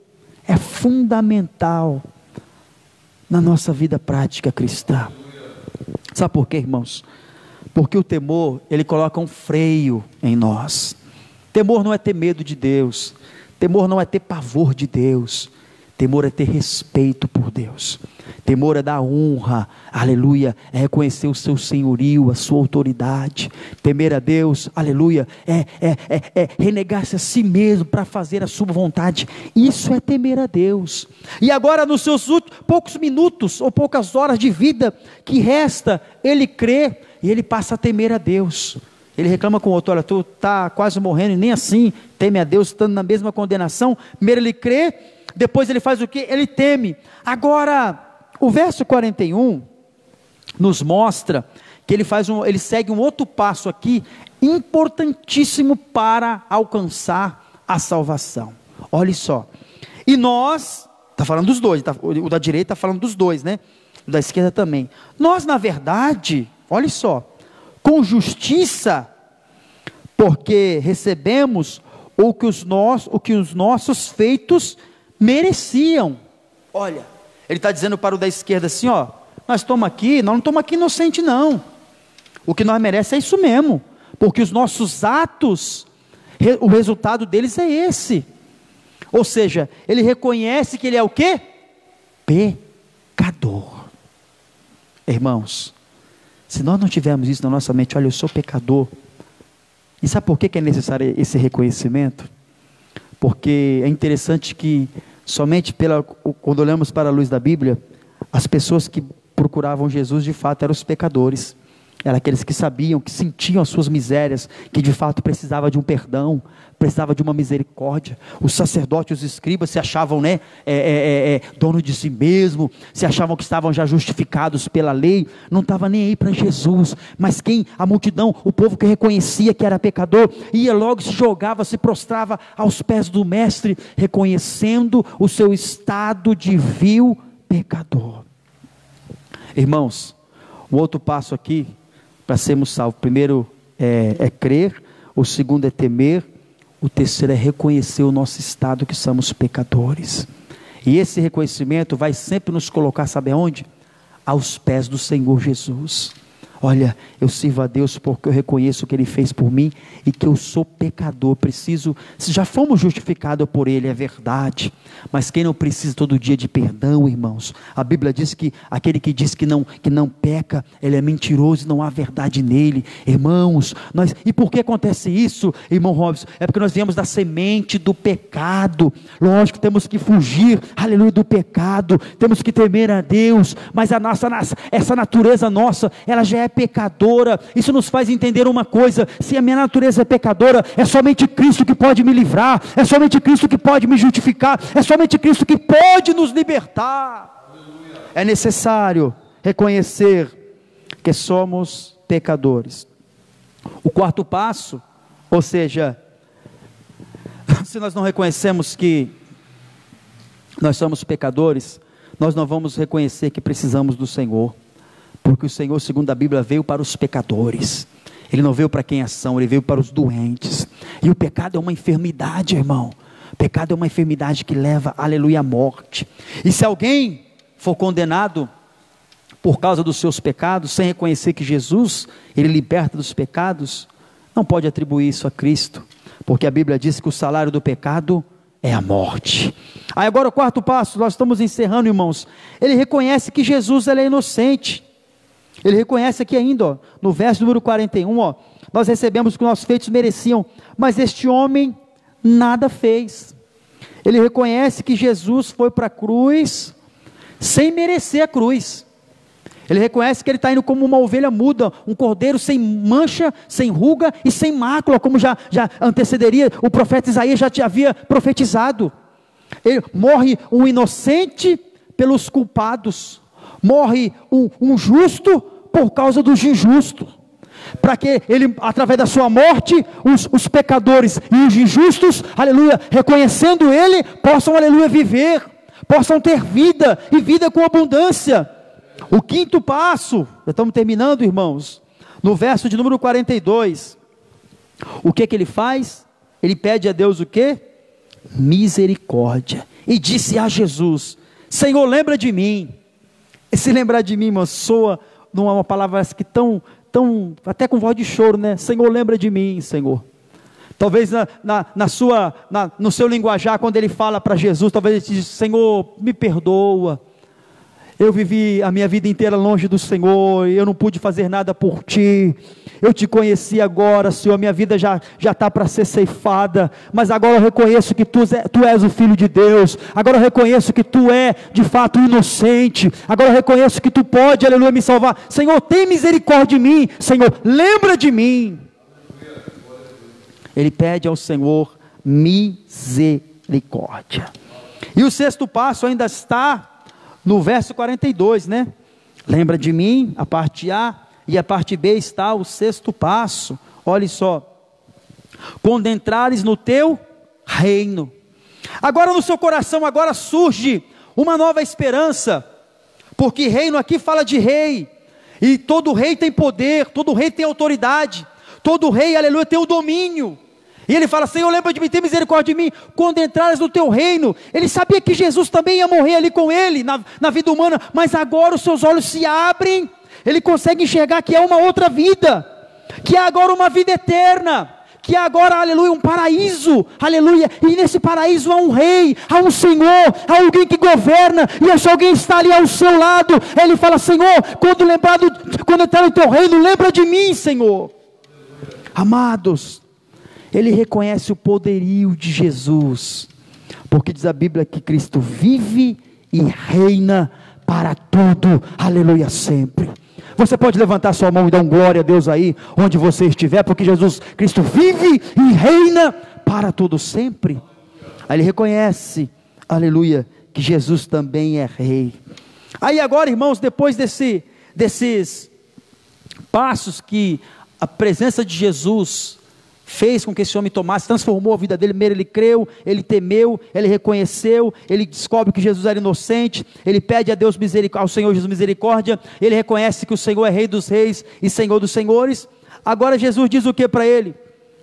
é fundamental na nossa vida prática cristã. Sabe por quê, irmãos? Porque o temor, ele coloca um freio em nós. Temor não é ter medo de Deus, temor não é ter pavor de Deus, temor é ter respeito por Deus, temor é dar honra, aleluia, é reconhecer o seu senhorio, a sua autoridade. Temer a Deus, aleluia, é renegar-se a si mesmo para fazer a sua vontade. Isso é temer a Deus. E agora nos seus poucos minutos ou poucas horas de vida que resta, ele crê e ele passa a temer a Deus. Ele reclama com o outro: olha, tu está quase morrendo e nem assim teme a Deus, estando na mesma condenação. Primeiro ele crê, depois ele faz o que? Ele teme. Agora o verso 41 nos mostra que ele segue um outro passo aqui, importantíssimo para alcançar a salvação. Olha só, e nós, está falando dos dois, o da direita está falando dos dois, o da esquerda também. Nós na verdade, olha só, com justiça, porque recebemos o que os nossos feitos mereciam. Olha, ele está dizendo para o da esquerda assim: nós não estamos aqui inocente não, o que nós merecemos é isso mesmo, porque os nossos atos, o resultado deles é esse. Ou seja, ele reconhece que ele é o quê? Pecador. Irmãos, se nós não tivermos isso na nossa mente, olha, eu sou pecador. E sabe por que é necessário esse reconhecimento? Porque é interessante que somente quando olhamos para a luz da Bíblia, as pessoas que procuravam Jesus de fato eram os pecadores. Eram aqueles que sabiam, que sentiam as suas misérias, que de fato precisava de um perdão, precisava de uma misericórdia. Os sacerdotes, os escribas se achavam dono de si mesmo, se achavam que estavam já justificados pela lei, não estava nem aí para Jesus. Mas a multidão, o povo que reconhecia que era pecador, ia logo, se jogava, se prostrava aos pés do mestre, reconhecendo o seu estado de vil pecador. Irmãos, o outro passo aqui para sermos salvos: primeiro é crer, o segundo é temer, o terceiro é reconhecer o nosso estado, que somos pecadores. E esse reconhecimento vai sempre nos colocar, sabe aonde? Aos pés do Senhor Jesus. Olha, eu sirvo a Deus porque eu reconheço o que Ele fez por mim e que eu sou pecador, já fomos justificados por Ele, é verdade, mas quem não precisa todo dia de perdão, irmãos? A Bíblia diz que aquele que diz que não peca, ele é mentiroso e não há verdade nele. Irmãos, e por que acontece isso, irmão Robson? É porque nós viemos da semente do pecado. Lógico, temos que fugir, aleluia, do pecado, temos que temer a Deus, mas essa natureza nossa, ela já é pecadora. Isso nos faz entender uma coisa: se a minha natureza é pecadora, é somente Cristo que pode me livrar, é somente Cristo que pode me justificar, é somente Cristo que pode nos libertar. Aleluia. É necessário reconhecer que somos pecadores. O quarto passo, Ou seja, se nós não reconhecemos que nós somos pecadores, nós não vamos reconhecer que precisamos do Senhor, porque o Senhor, segundo a Bíblia, veio para os pecadores. Ele não veio para quem é são, Ele veio para os doentes. E o pecado é uma enfermidade, irmão. O pecado é uma enfermidade que leva, aleluia, à morte. E se alguém for condenado por causa dos seus pecados, sem reconhecer que Jesus, Ele liberta dos pecados, não pode atribuir isso a Cristo, porque a Bíblia diz que o salário do pecado é a morte. Aí agora o quarto passo, nós estamos encerrando, irmãos. Ele reconhece que Jesus, ele é inocente. Ele reconhece aqui ainda, ó, no verso número 41, ó, nós recebemos o que nossos feitos mereciam, mas este homem nada fez. Ele reconhece que Jesus foi para a cruz sem merecer a cruz. Ele reconhece que ele está indo como uma ovelha muda, um cordeiro sem mancha, sem ruga e sem mácula, como já antecederia, o profeta Isaías já te havia profetizado. Ele morre um inocente pelos culpados, morre um justo por causa dos injustos, para que ele, através da sua morte, os pecadores e os injustos, aleluia, reconhecendo ele, possam, aleluia, viver, possam ter vida, e vida com abundância. O quinto passo, já estamos terminando, irmãos, no verso de número 42, o que ele faz? Ele pede a Deus o quê? Misericórdia, e disse a Jesus: Senhor, lembra de mim. Esse lembrar de mim, irmão, soa numa palavra que tão, até com voz de choro, né? Senhor, lembra de mim, Senhor. Talvez no seu linguajar, quando ele fala para Jesus, talvez ele diz: Senhor, me perdoa. Eu vivi a minha vida inteira longe do Senhor, eu não pude fazer nada por Ti, eu Te conheci agora, Senhor, minha vida já está para ser ceifada, mas agora eu reconheço que tu és o Filho de Deus, agora eu reconheço que Tu é de fato inocente, agora eu reconheço que Tu pode, aleluia, me salvar. Senhor, tem misericórdia de mim, Senhor, lembra de mim. Ele pede ao Senhor misericórdia. E o sexto passo ainda está no verso 42, né? Lembra de mim, a parte A, e a parte B está o sexto passo. Olha só: quando entrares no teu reino. Agora no seu coração, agora surge uma nova esperança, porque reino aqui fala de rei, e todo rei tem poder, todo rei tem autoridade, todo rei, aleluia, tem o domínio. E ele fala: Senhor, lembra de mim, tem misericórdia de mim, quando entrares no teu reino. Ele sabia que Jesus também ia morrer ali com ele, na vida humana, mas agora os seus olhos se abrem, ele consegue enxergar que é uma outra vida, que é agora uma vida eterna, que é agora, aleluia, um paraíso, aleluia, e nesse paraíso há um rei, há um Senhor, há alguém que governa, e esse alguém está ali ao seu lado. Ele fala: Senhor, quando entrar no teu reino, lembra de mim, Senhor. Amados, ele reconhece o poderio de Jesus, porque diz a Bíblia que Cristo vive e reina para tudo, aleluia, sempre. Você pode levantar sua mão e dar um glória a Deus aí, onde você estiver, porque Jesus Cristo vive e reina para tudo sempre. Aí ele reconhece, aleluia, que Jesus também é rei. Aí agora, irmãos, depois desses passos que a presença de Jesus fez com que esse homem tomasse, transformou a vida dele. Primeiro ele creu, ele temeu, ele reconheceu, ele descobre que Jesus era inocente, ele pede a Deus ao Senhor Jesus misericórdia, ele reconhece que o Senhor é Rei dos reis e Senhor dos senhores. Agora Jesus diz o que para ele?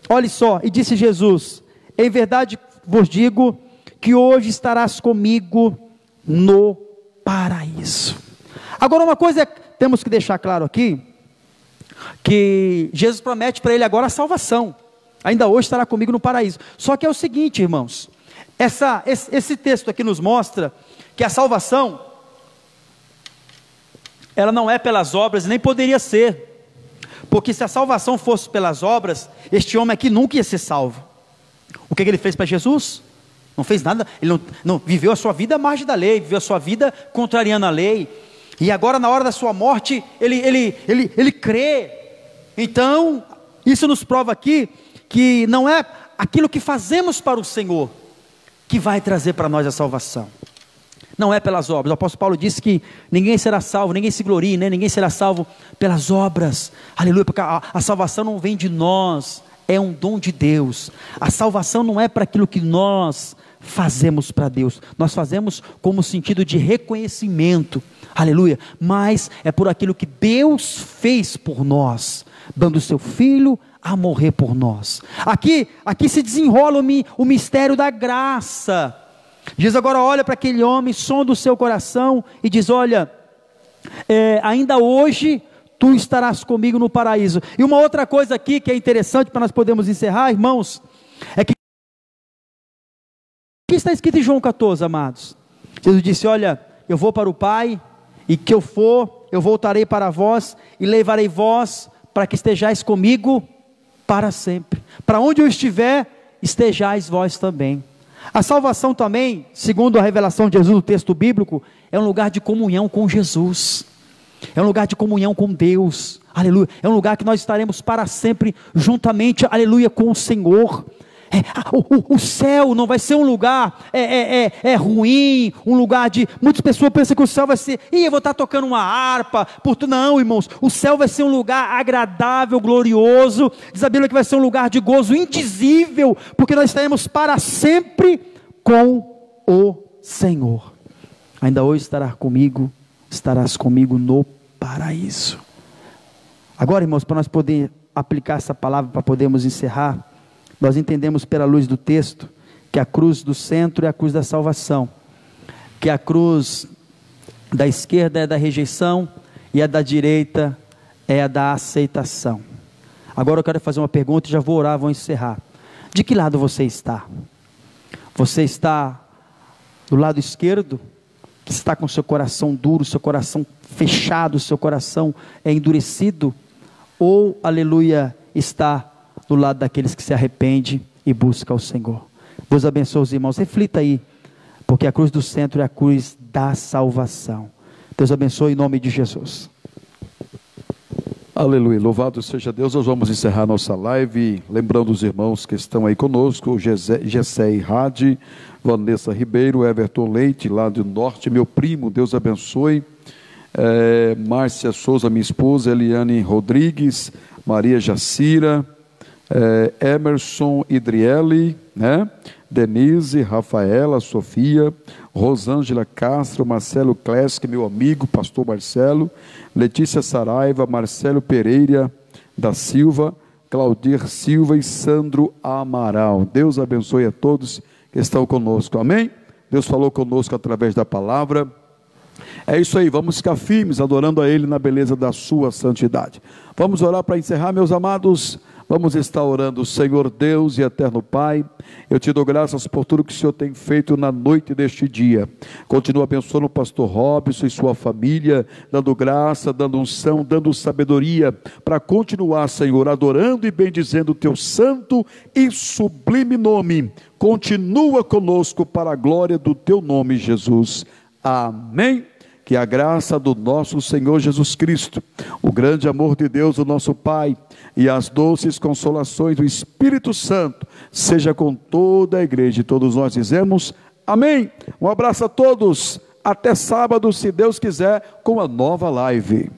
Olha só: e disse Jesus: em verdade vos digo que hoje estarás comigo no paraíso. Agora uma coisa temos que deixar claro aqui, que Jesus promete para ele agora a salvação. Ainda hoje estará comigo no paraíso. Só que é o seguinte, irmãos, esse texto aqui nos mostra que a salvação, ela não é pelas obras, nem poderia ser, porque se a salvação fosse pelas obras, este homem aqui nunca ia ser salvo. O que ele fez para Jesus? Não fez nada. Ele não viveu a sua vida à margem da lei, viveu a sua vida contrariando a lei, e agora na hora da sua morte, ele crê. Então, isso nos prova aqui, que não é aquilo que fazemos para o Senhor, que vai trazer para nós a salvação. Não é pelas obras. O apóstolo Paulo disse que ninguém será salvo, ninguém se glorie, né? Ninguém será salvo pelas obras. Aleluia, porque a salvação não vem de nós, é um dom de Deus. A salvação não é para aquilo que nós fazemos para Deus, nós fazemos como sentido de reconhecimento, aleluia, mas é por aquilo que Deus fez por nós, dando o seu Filho a morrer por nós. Aqui se desenrola o mistério da graça. Jesus agora olha para aquele homem, sonda o seu coração e diz: olha, ainda hoje tu estarás comigo no paraíso. E uma outra coisa aqui que é interessante para nós podermos encerrar, irmãos, é que está escrito em João 14, amados. Jesus disse: olha, eu vou para o Pai, e que eu for, eu voltarei para vós, e levarei vós, para que estejais comigo para sempre. Para onde eu estiver, estejais vós também. A salvação também, segundo a revelação de Jesus no texto bíblico, é um lugar de comunhão com Jesus, é um lugar de comunhão com Deus, aleluia, é um lugar que nós estaremos para sempre, juntamente, aleluia, com o Senhor. O céu não vai ser um lugar ruim, um lugar de... Muitas pessoas pensam que o céu vai ser... eu vou estar tocando uma harpa. Não, irmãos, o céu vai ser um lugar agradável, glorioso. Diz a Bíblia que vai ser um lugar de gozo indizível, porque nós estaremos para sempre com o Senhor. Ainda hoje estarás comigo no paraíso. Agora, irmãos, para nós poder aplicar essa palavra, para podermos encerrar, nós entendemos pela luz do texto, que a cruz do centro é a cruz da salvação, que a cruz da esquerda é da rejeição, e a da direita é a da aceitação. Agora eu quero fazer uma pergunta e já vou orar, vou encerrar. De que lado você está? Você está do lado esquerdo, que está com seu coração duro, seu coração fechado, seu coração endurecido, ou, aleluia, está do lado daqueles que se arrependem e buscam o Senhor? Deus abençoe os irmãos, reflita aí, porque a cruz do centro é a cruz da salvação. Deus abençoe em nome de Jesus.
Aleluia, louvado seja Deus. Nós vamos encerrar nossa live, lembrando os irmãos que estão aí conosco, Gessé Rade, Vanessa Ribeiro, Everton Leite, lá do norte, meu primo, Deus abençoe, Márcia Souza, minha esposa, Eliane Rodrigues, Maria Jacira, Emerson Idriele, Denise, Rafaela, Sofia, Rosângela Castro, Marcelo Klesk, meu amigo, pastor Marcelo, Letícia Saraiva, Marcelo Pereira da Silva, Claudir Silva e Sandro Amaral. Deus abençoe a todos que estão conosco, amém? Deus falou conosco através da palavra. É isso aí, vamos ficar firmes, adorando a Ele na beleza da sua santidade. Vamos orar para encerrar, meus amados. Vamos estar orando. Senhor Deus e eterno Pai, eu te dou graças por tudo que o Senhor tem feito na noite deste dia. Continua abençoando o pastor Robson e sua família, dando graça, dando unção, dando sabedoria, para continuar, Senhor, adorando e bendizendo o teu santo e sublime nome. Continua conosco para a glória do teu nome, Jesus. Amém. Que a graça do nosso Senhor Jesus Cristo, o grande amor de Deus, o nosso Pai, e as doces consolações do Espírito Santo, seja com toda a igreja. E todos nós dizemos amém. Um abraço a todos, até sábado, se Deus quiser, com a nova live.